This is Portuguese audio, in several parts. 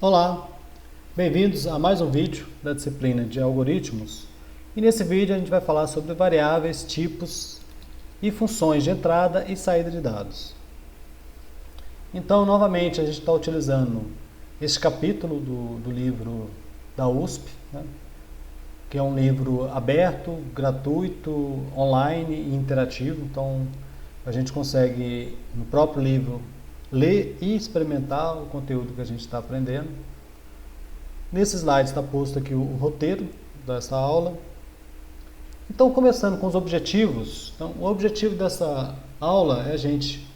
Olá, bem-vindos a mais um vídeo da disciplina de algoritmos. E nesse vídeo a gente vai falar sobre variáveis, tipos e funções de entrada e saída de dados. Então, novamente, a gente está utilizando este capítulo do livro da USP, né, que é um livro aberto, gratuito, online e interativo. Então, a gente consegue, no próprio livro, ler e experimentar o conteúdo que a gente está aprendendo. Nesse slide está posto aqui o roteiro dessa aula. Então, começando com os objetivos. Então, o objetivo dessa aula é a gente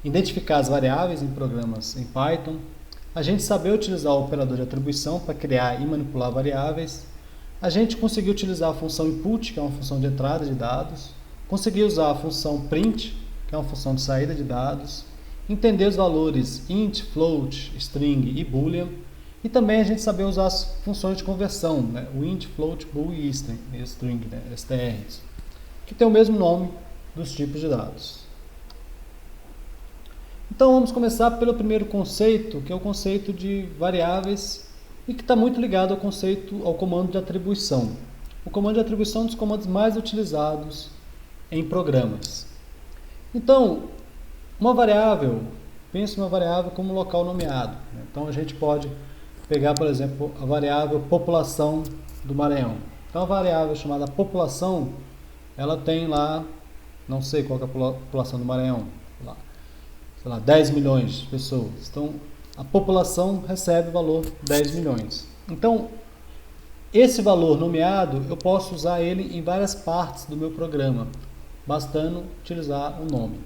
identificar as variáveis em programas em Python, a gente saber utilizar o operador de atribuição para criar e manipular variáveis, a gente conseguir utilizar a função input, que é uma função de entrada de dados, conseguir usar a função print, que é uma função de saída de dados, entender os valores int, float, string e boolean, e também a gente saber usar as funções de conversão, né? O int, float, bool e string, né? STRs, que tem o mesmo nome dos tipos de dados. Então vamos começar pelo primeiro conceito, que é o conceito de variáveis e que está muito ligado ao comando de atribuição. O comando de atribuição é um dos comandos mais utilizados em programas. Então, uma variável, pense numa variável como local nomeado, né? Então a gente pode pegar, por exemplo, a variável população do Maranhão. Então a variável chamada população, ela tem lá, não sei qual que é a população do Maranhão, sei lá, 10 milhões de pessoas. Então a população recebe o valor 10 milhões. Então esse valor nomeado, eu posso usar ele em várias partes do meu programa, bastando utilizar o nome.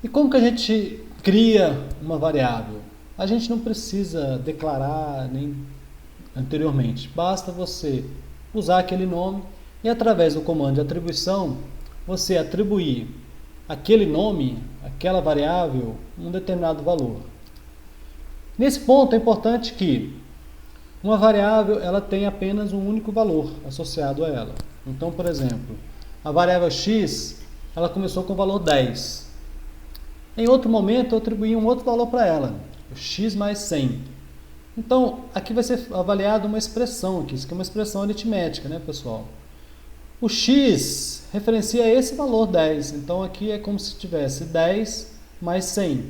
E como que a gente cria uma variável? A gente não precisa declarar nem anteriormente. Basta você usar aquele nome e através do comando de atribuição, você atribuir aquele nome, aquela variável, um determinado valor. Nesse ponto é importante que uma variável ela tem apenas um único valor associado a ela. Então, por exemplo, a variável x ela começou com o valor 10. Em outro momento, eu atribuí um outro valor para ela, o x mais 100. Então, aqui vai ser avaliada uma expressão, aqui, isso aqui é uma expressão aritmética, né, pessoal? O x referencia esse valor 10, então aqui é como se tivesse 10 mais 100.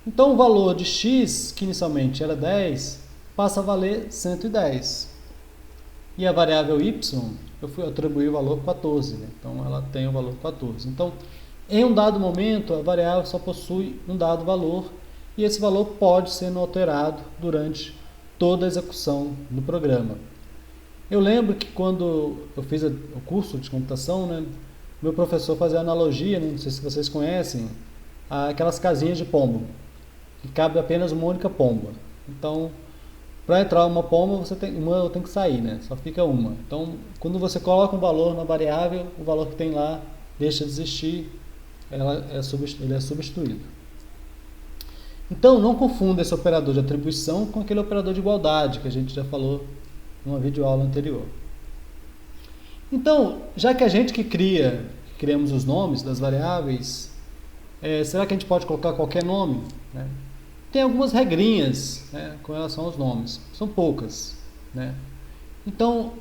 Então, o valor de x, que inicialmente era 10, passa a valer 110. E a variável y, eu atribuir o valor 14, né? Então ela tem o valor 14. Então, em um dado momento, a variável só possui um dado valor e esse valor pode ser alterado durante toda a execução do programa. Eu lembro que quando eu fiz o curso de computação, né, meu professor fazia analogia, né, não sei se vocês conhecem, aquelas casinhas de pombo, que cabe apenas uma única pomba. Então, para entrar uma pomba, uma tem que sair, né? Só fica uma. Então, quando você coloca um valor na variável, o valor que tem lá deixa de existir, ele é substituído. Então, não confunda esse operador de atribuição com aquele operador de igualdade que a gente já falou numa videoaula anterior. Então, já que a gente criamos os nomes das variáveis, será que a gente pode colocar qualquer nome, né? Tem algumas regrinhas, né, com relação aos nomes, são poucas, né? Então,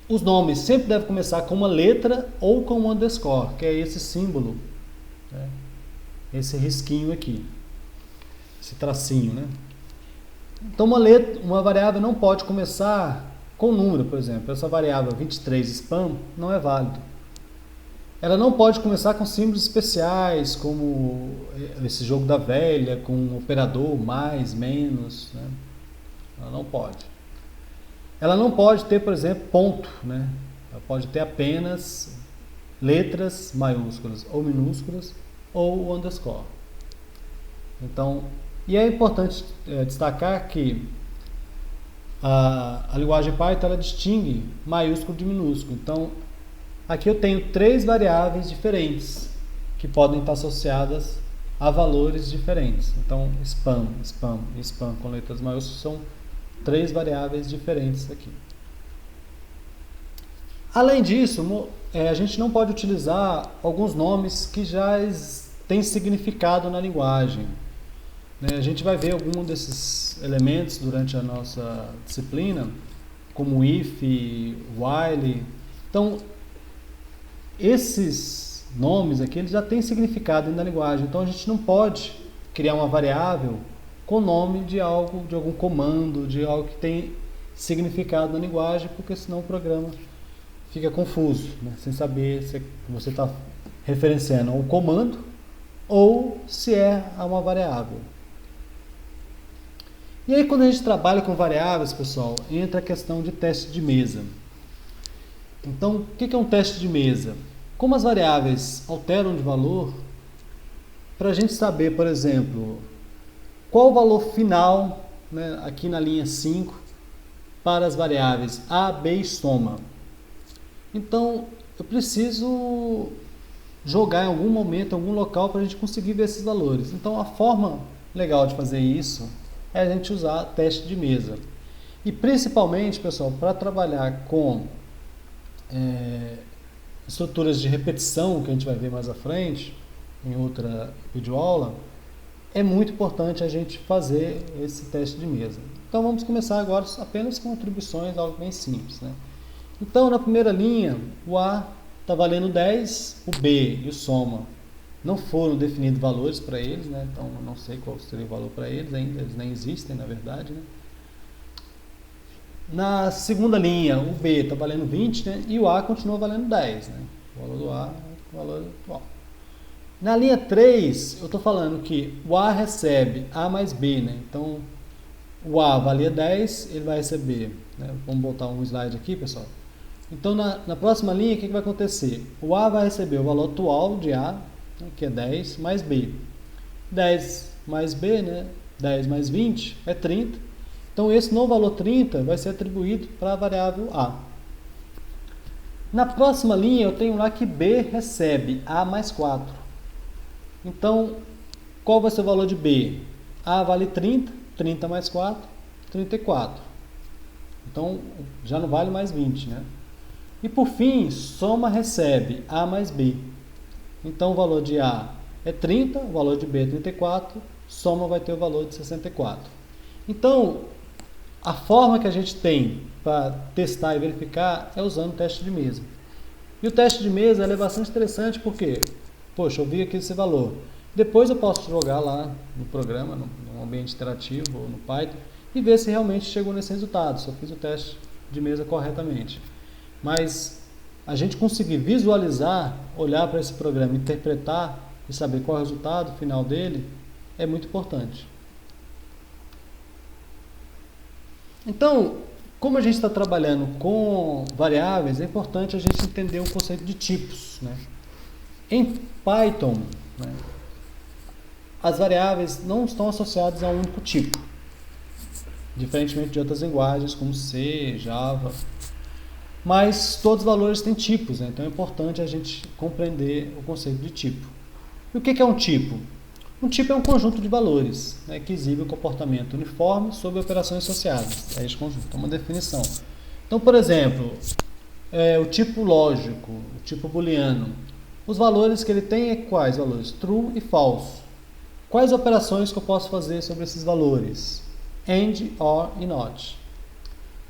os nomes sempre devem começar com uma letra ou com um underscore, que é esse símbolo, né? Esse risquinho aqui, esse tracinho, né? Então, uma variável não pode começar com número, por exemplo. Essa variável 23 spam não é válido. Ela não pode começar com símbolos especiais, como esse jogo da velha, com um operador mais, menos, né? Ela não pode. Ela não pode ter, por exemplo, ponto, né? Ela pode ter apenas letras maiúsculas ou minúsculas ou underscore. Então, e é importante destacar que a linguagem Python ela distingue maiúsculo de minúsculo. Então, aqui eu tenho três variáveis diferentes que podem estar associadas a valores diferentes. Então, spam, spam e spam com letras maiúsculas são três variáveis diferentes aqui. Além disso, a gente não pode utilizar alguns nomes que já têm significado na linguagem. né? A gente vai ver algum desses elementos durante a nossa disciplina, como if, while. Então, esses nomes aqui eles já têm significado na linguagem, então a gente não pode criar uma variável com o nome de algo, de algum comando, de algo que tem significado na linguagem, porque senão o programa fica confuso, né? Sem saber se você está referenciando a um comando ou se é a uma variável. E aí, quando a gente trabalha com variáveis, pessoal, entra a questão de teste de mesa. Então, o que é um teste de mesa? Como as variáveis alteram de valor, para a gente saber, por exemplo, qual o valor final, né, aqui na linha 5, para as variáveis a, b e soma. Então, eu preciso jogar em algum momento, em algum local, para a gente conseguir ver esses valores. Então, a forma legal de fazer isso é a gente usar teste de mesa. E principalmente, pessoal, para trabalhar com estruturas de repetição, que a gente vai ver mais à frente, em outra videoaula, é muito importante a gente fazer esse teste de mesa. Então vamos começar agora apenas com atribuições, algo bem simples, né? Então na primeira linha, o A está valendo 10, o B e o soma não foram definidos valores para eles, né? Então eu não sei qual seria o valor para eles ainda, eles nem existem na verdade, né? Na segunda linha, o B está valendo 20, né? E o A continua valendo 10, né? O valor do A é o valor atual. Na linha 3, eu estou falando que o A recebe A mais B, né? Então, o A valia 10, ele vai receber, né? Vamos botar um slide aqui, pessoal. Então, na próxima linha, o que vai acontecer? O A vai receber o valor atual de A, né, que é 10, mais B. 10 mais B, né? 10 mais 20 é 30. Então, esse novo valor 30 vai ser atribuído para a variável A. Na próxima linha, eu tenho lá que B recebe A mais 4. Então, qual vai ser o valor de B? A vale 30, 30 mais 4, 34. Então, já não vale mais 20, né? E por fim, soma recebe A mais B. Então, o valor de A é 30, o valor de B é 34, soma vai ter o valor de 64. Então, a forma que a gente tem para testar e verificar é usando o teste de mesa. E o teste de mesa é bastante interessante porque, poxa, eu vi aqui esse valor. Depois eu posso jogar lá no programa, no ambiente interativo ou no Python, e ver se realmente chegou nesse resultado, se eu fiz o teste de mesa corretamente. Mas a gente conseguir visualizar, olhar para esse programa, interpretar e saber qual é o resultado final dele, é muito importante. Então, como a gente está trabalhando com variáveis, é importante a gente entender o conceito de tipos, né? Em Python, né, as variáveis não estão associadas a um único tipo, diferentemente de outras linguagens como C, Java, mas todos os valores têm tipos, né? Então é importante a gente compreender o conceito de tipo. E o que é um tipo? Um tipo é um conjunto de valores, né, que exibe o comportamento uniforme sobre operações associadas a este conjunto. É uma definição. Então, por exemplo, o tipo lógico, o tipo booleano, os valores que ele tem é quais valores? True e false. Quais operações que eu posso fazer sobre esses valores? And, or e not.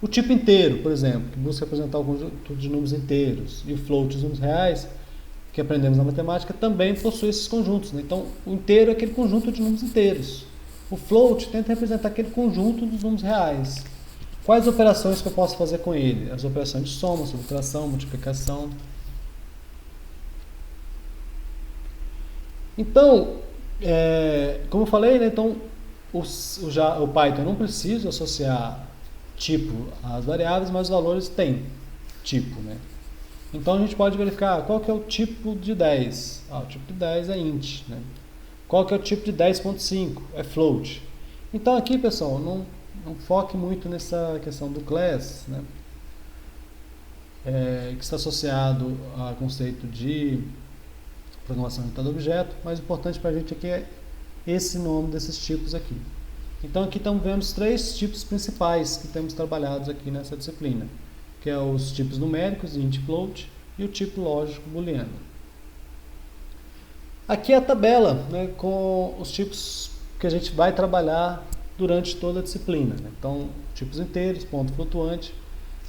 O tipo inteiro, por exemplo, que busca representar o conjunto de números inteiros, e o float dos números reais, que aprendemos na matemática, também possui esses conjuntos, né? Então, o inteiro é aquele conjunto de números inteiros. O float tenta representar aquele conjunto dos números reais. Quais operações que eu posso fazer com ele? As operações de soma, subtração, multiplicação. Então, como eu falei, né? Então, o Python não precisa associar tipo às variáveis, mas os valores têm tipo, né? Então a gente pode verificar qual que é o tipo de 10. O tipo de 10 é int, né? Qual que é o tipo de 10.5? É float. Então aqui, pessoal, não foque muito nessa questão do class, né? Que está associado ao conceito de programação orientada a objeto, mas o importante para a gente aqui é esse nome desses tipos aqui. Então aqui estamos vendo os 3 tipos principais que temos trabalhados aqui nessa disciplina, que é os tipos numéricos, int, float, e o tipo lógico booleano. Aqui é a tabela, né, com os tipos que a gente vai trabalhar durante toda a disciplina, né? Então, tipos inteiros, ponto flutuante,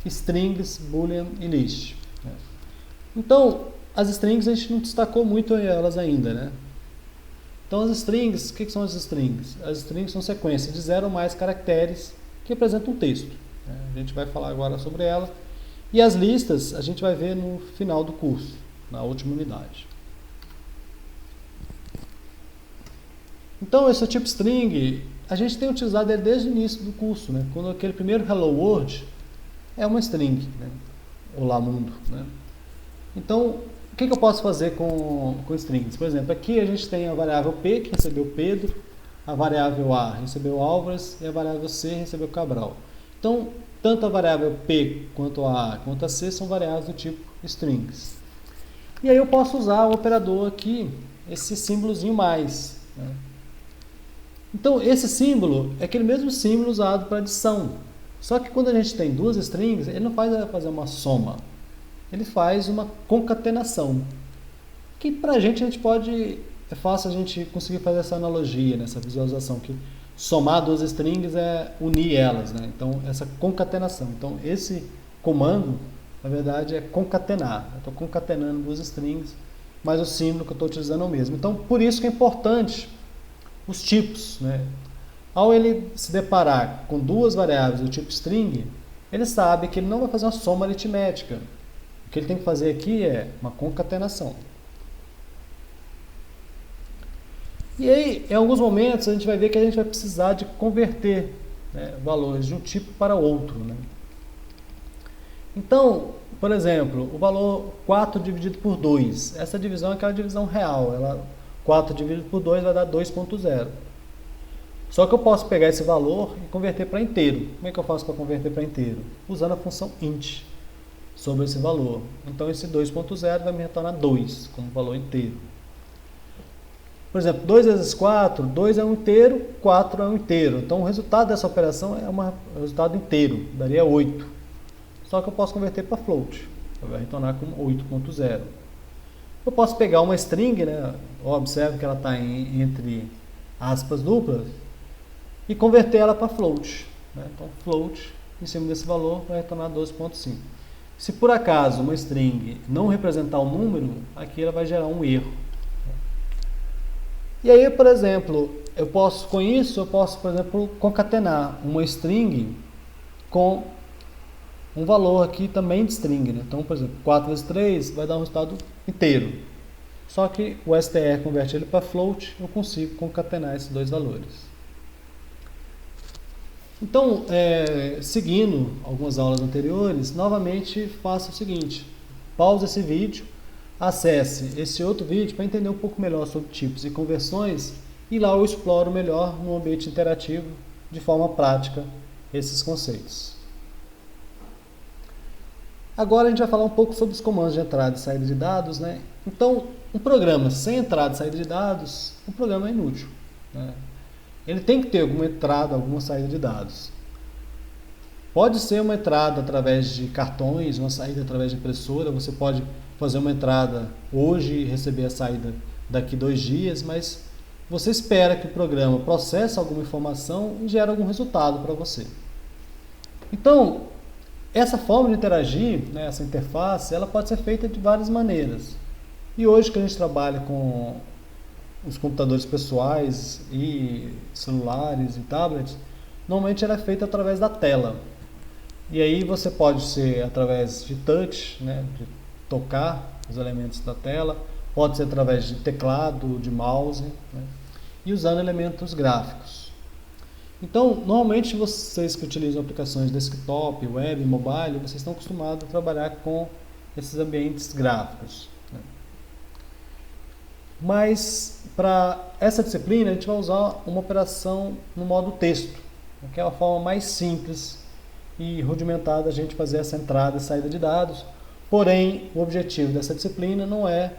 strings, boolean e list, né? Então, as strings a gente não destacou muito elas ainda, né? Então, as strings, o que são as strings? As strings são sequências de 0 ou mais caracteres que representam um texto, né? A gente vai falar agora sobre ela. E as listas a gente vai ver no final do curso, na última unidade. Então, esse tipo string, a gente tem utilizado ele desde o início do curso, né? Quando aquele primeiro Hello World é uma string, né? Olá mundo, né? Então, o que eu posso fazer com strings? Por exemplo, aqui a gente tem a variável P, que recebeu Pedro, a variável A recebeu Álvares e a variável C recebeu Cabral. Então, tanto a variável P quanto a A quanto a C são variáveis do tipo strings. E aí eu posso usar o operador aqui, esse símbolozinho mais, né? Então, esse símbolo é aquele mesmo símbolo usado para adição. Só que quando a gente tem duas strings, ele não faz fazer uma soma. Ele faz uma concatenação. Que para a gente pode... É fácil a gente conseguir fazer essa analogia, nessa visualização, que somar duas strings é unir elas, né? Então, essa concatenação. Então, esse comando, na verdade, é concatenar. Eu estou concatenando duas strings, mas o símbolo que eu estou utilizando é o mesmo. Então, por isso que é importante os tipos, né? Ao ele se deparar com duas variáveis do tipo string, ele sabe que ele não vai fazer uma soma aritmética. O que ele tem que fazer aqui é uma concatenação. E aí, em alguns momentos, a gente vai ver que a gente vai precisar de converter, né, valores de um tipo para outro, né? Então, por exemplo, o valor 4 dividido por 2. Essa divisão é aquela divisão real. 4 dividido por 2 vai dar 2.0. Só que eu posso pegar esse valor e converter para inteiro. Como é que eu faço para converter para inteiro? Usando a função int sobre esse valor. Então, esse 2.0 vai me retornar 2 como valor inteiro. Por exemplo, 2 vezes 4, 2 é um inteiro, 4 é um inteiro. Então, o resultado dessa operação é um resultado inteiro, daria 8. Só que eu posso converter para float, vai retornar como 8.0. Eu posso pegar uma string, né? Observe que ela está entre aspas duplas, e converter ela para float, né? Então, float, em cima desse valor, vai retornar 12.5. Se por acaso uma string não representar um número, aqui ela vai gerar um erro. E aí, por exemplo, com isso, eu posso, por exemplo, concatenar uma string com um valor aqui também de string, né? Então, por exemplo, 4 vezes 3 vai dar um resultado inteiro. Só que o str converte ele para float, eu consigo concatenar esses dois valores. Então, seguindo algumas aulas anteriores, novamente faça o seguinte: pause esse vídeo, acesse esse outro vídeo para entender um pouco melhor sobre tipos e conversões, e lá eu exploro melhor no ambiente interativo, de forma prática, esses conceitos. Agora a gente vai falar um pouco sobre os comandos de entrada e saída de dados, né? Então, um programa sem entrada e saída de dados, o programa é inútil, né? Ele tem que ter alguma entrada, alguma saída de dados. Pode ser uma entrada através de cartões, uma saída através de impressora. Você pode fazer uma entrada hoje e receber a saída daqui 2 dias, mas você espera que o programa processe alguma informação e gere algum resultado para você. Então, essa forma de interagir, né, essa interface, ela pode ser feita de várias maneiras. E hoje que a gente trabalha com os computadores pessoais e celulares e tablets, normalmente ela é feita através da tela. E aí você pode ser através de touch, né, de tocar os elementos da tela, pode ser através de teclado, de mouse, né, e usando elementos gráficos. Então, normalmente vocês que utilizam aplicações desktop, web, mobile, vocês estão acostumados a trabalhar com esses ambientes gráficos, né? Mas, para essa disciplina, a gente vai usar uma operação no modo texto, que é a forma mais simples e rudimentar da gente fazer essa entrada e saída de dados. Porém, o objetivo dessa disciplina não é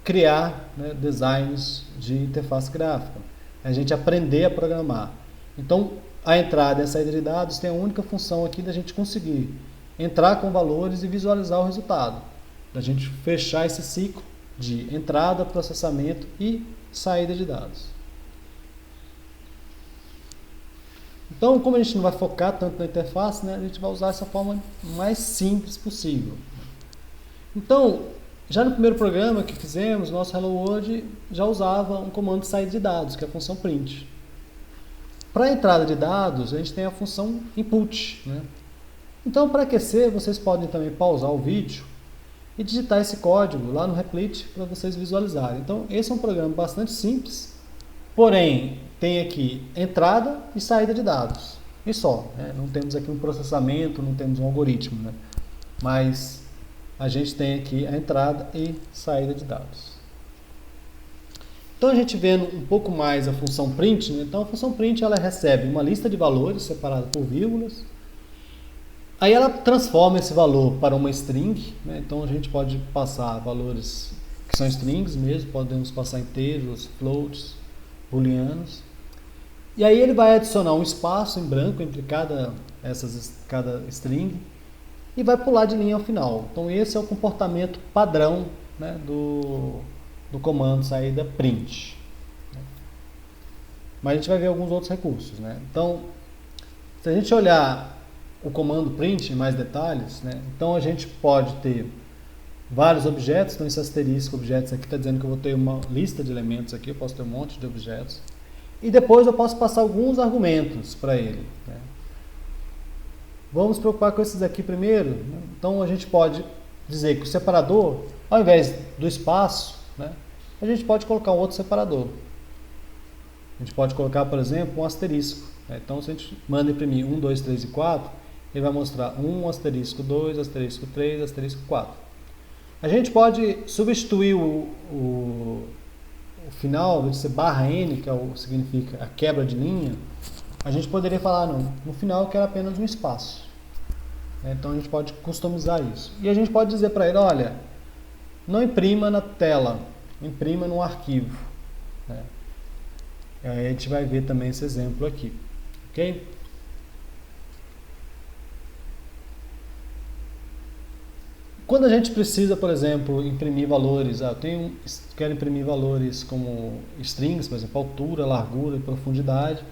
criar, né, designs de interface gráfica, é a gente aprender a programar. Então, a entrada e a saída de dados tem a única função aqui da gente conseguir entrar com valores e visualizar o resultado, da gente fechar esse ciclo de entrada, processamento e saída de dados. Então, como a gente não vai focar tanto na interface, né, a gente vai usar essa forma mais simples possível. Então, já no primeiro programa que fizemos, nosso Hello World já usava um comando de saída de dados, que é a função print. Para a entrada de dados, a gente tem a função input, né? Então, para aquecer, vocês podem também pausar o vídeo e digitar esse código lá no Replit para vocês visualizarem. Então, esse é um programa bastante simples, porém, tem aqui entrada e saída de dados. E só, né? Não temos aqui um processamento, não temos um algoritmo, né? Mas a gente tem aqui a entrada e saída de dados. Então, a gente vendo um pouco mais a função print, né? Então a função print ela recebe uma lista de valores separada por vírgulas. Aí ela transforma esse valor para uma string, né? Então a gente pode passar valores que são strings mesmo, podemos passar inteiros, floats, booleanos. E aí ele vai adicionar um espaço em branco entre cada string e vai pular de linha ao final. Então esse é o comportamento padrão, né, do comando saída print. Mas a gente vai ver alguns outros recursos, né? Então, se a gente olhar o comando print em mais detalhes, né, então a gente pode ter vários objetos. Então esse asterisco objetos aqui está dizendo que eu vou ter uma lista de elementos aqui, eu posso ter um monte de objetos. E depois eu posso passar alguns argumentos para ele, né? Vamos nos preocupar com esses aqui primeiro, né? Então a gente pode dizer que o separador, ao invés do espaço, né, a gente pode colocar um outro separador. A gente pode colocar, por exemplo, um asterisco, né? Então se a gente manda imprimir 1, 2, 3 e 4, ele vai mostrar 1, asterisco 2, asterisco 3, asterisco 4. A gente pode substituir o final, de ser barra N, que significa a quebra de linha. A gente poderia falar, não, no final eu quero apenas um espaço. Então a gente pode customizar isso. E a gente pode dizer para ele, olha, não imprima na tela, imprima no arquivo, né? E aí a gente vai ver também esse exemplo aqui, ok? Quando a gente precisa, por exemplo, imprimir valores, quero imprimir valores como strings, por exemplo, altura, largura e profundidade,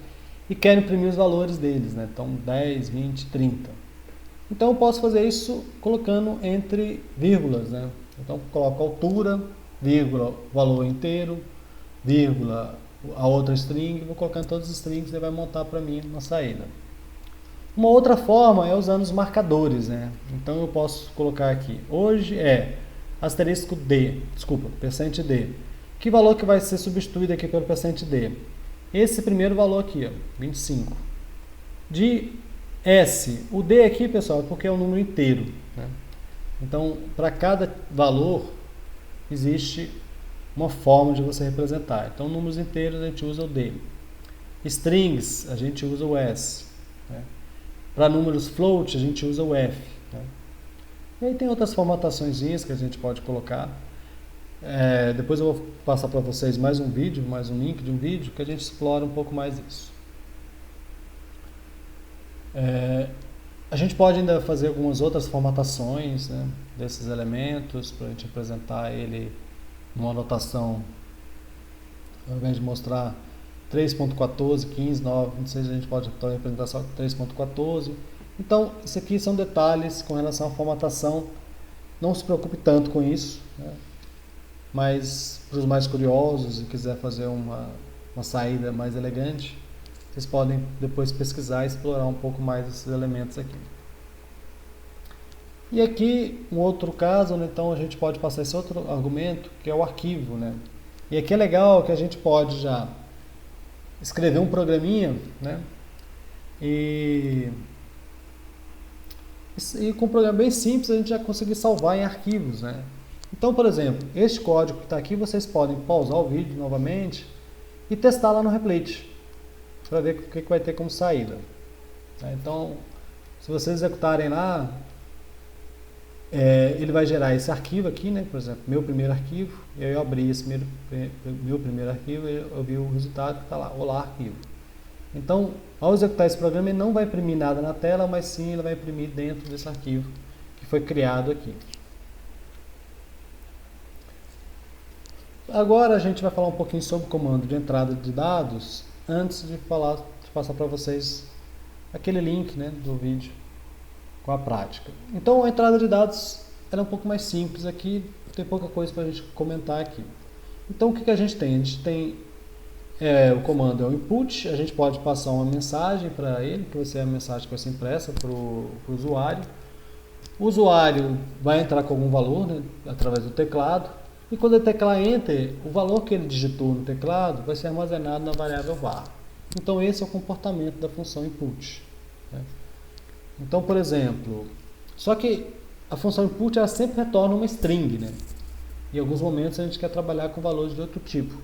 e quero imprimir os valores deles, né? Então 10, 20, 30. Então eu posso fazer isso colocando entre vírgulas, né? Então coloco altura, vírgula, valor inteiro, vírgula, a outra string, vou colocando todos os strings e ele vai montar para mim uma saída. Uma outra forma é usando os marcadores, né? Então eu posso colocar aqui, hoje é asterisco D, desculpa, %D. Que valor que vai ser substituído aqui pelo %D? Esse primeiro valor aqui, ó, 25. De S, o D aqui, pessoal, é porque é um número inteiro, né? Então, para cada valor, existe uma forma de você representar. Então, números inteiros a gente usa o D. Strings, a gente usa o S, né? Para números float, a gente usa o F, né? E aí tem outras formatações que a gente pode colocar. Depois eu vou passar para vocês mais um vídeo, mais um link de um vídeo, que a gente explora um pouco mais isso. A gente pode ainda fazer algumas outras formatações, né, desses elementos, para a gente representar ele numa notação, ao invés de mostrar 3.14, 15, 9, 26, a gente pode representar só 3.14. Então, isso aqui são detalhes com relação à formatação. Não se preocupe tanto com isso, né? Mas para os mais curiosos e quiser fazer uma saída mais elegante, vocês podem depois pesquisar e explorar um pouco mais esses elementos aqui. E aqui, um outro caso, né, então a gente pode passar esse outro argumento, que é o arquivo, né? E aqui é legal que a gente pode já escrever um programinha, né? E com um programa bem simples a gente já consegue salvar em arquivos, né? Então, por exemplo, este código que está aqui, vocês podem pausar o vídeo novamente e testar lá no Replit, para ver o que vai ter como saída. Então, se vocês executarem lá, ele vai gerar esse arquivo aqui, né? Por exemplo, meu primeiro arquivo, e aí eu abri esse meu primeiro arquivo e eu vi o resultado que está lá, olá arquivo. Então, ao executar esse programa, ele não vai imprimir nada na tela, mas sim ele vai imprimir dentro desse arquivo que foi criado aqui. Agora a gente vai falar um pouquinho sobre o comando de entrada de dados, antes de passar para vocês aquele link, né, do vídeo com a prática. Então a entrada de dados era um pouco mais simples aqui, tem pouca coisa para a gente comentar aqui. Então o que a gente tem? A gente tem o comando é o input, a gente pode passar uma mensagem para ele, que vai ser a mensagem que vai ser impressa para o usuário. O usuário vai entrar com algum valor, né, através do teclado, e quando ele teclar Enter, o valor que ele digitou no teclado vai ser armazenado na variável var. Então esse é o comportamento da função input, né? Então, por exemplo, só que a função input ela sempre retorna uma string, né? Em alguns momentos a gente quer trabalhar com valores de outro tipo.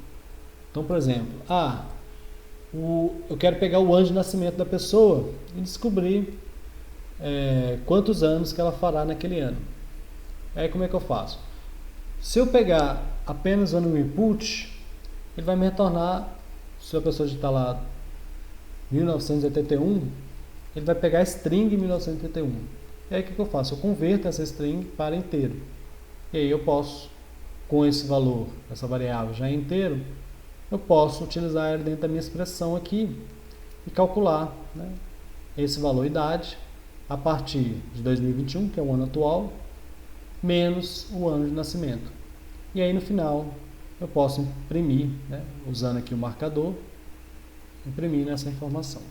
Então, por exemplo, eu quero pegar o ano de nascimento da pessoa e descobrir quantos anos que ela fará naquele ano. Aí como é que eu faço? Se eu pegar apenas o ano input, ele vai me retornar, se a pessoa digitar lá 1981, ele vai pegar a string 1981. E aí o que eu faço? Eu converto essa string para inteiro. E aí eu posso, com esse valor, essa variável já inteiro, eu posso utilizar ele dentro da minha expressão aqui e calcular, né, esse valor idade a partir de 2021, que é o ano atual, menos o ano de nascimento. E aí no final eu posso imprimir, né, usando aqui o marcador, imprimir essa informação.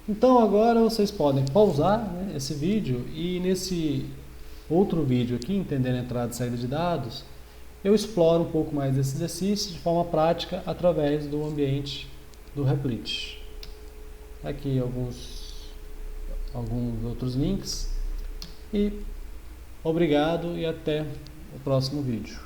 Então agora vocês podem pausar, né, esse vídeo e nesse outro vídeo aqui, entendendo a entrada e saída de dados, eu exploro um pouco mais desse exercício de forma prática através do ambiente do Replit. Aqui alguns outros links e obrigado e até o próximo vídeo.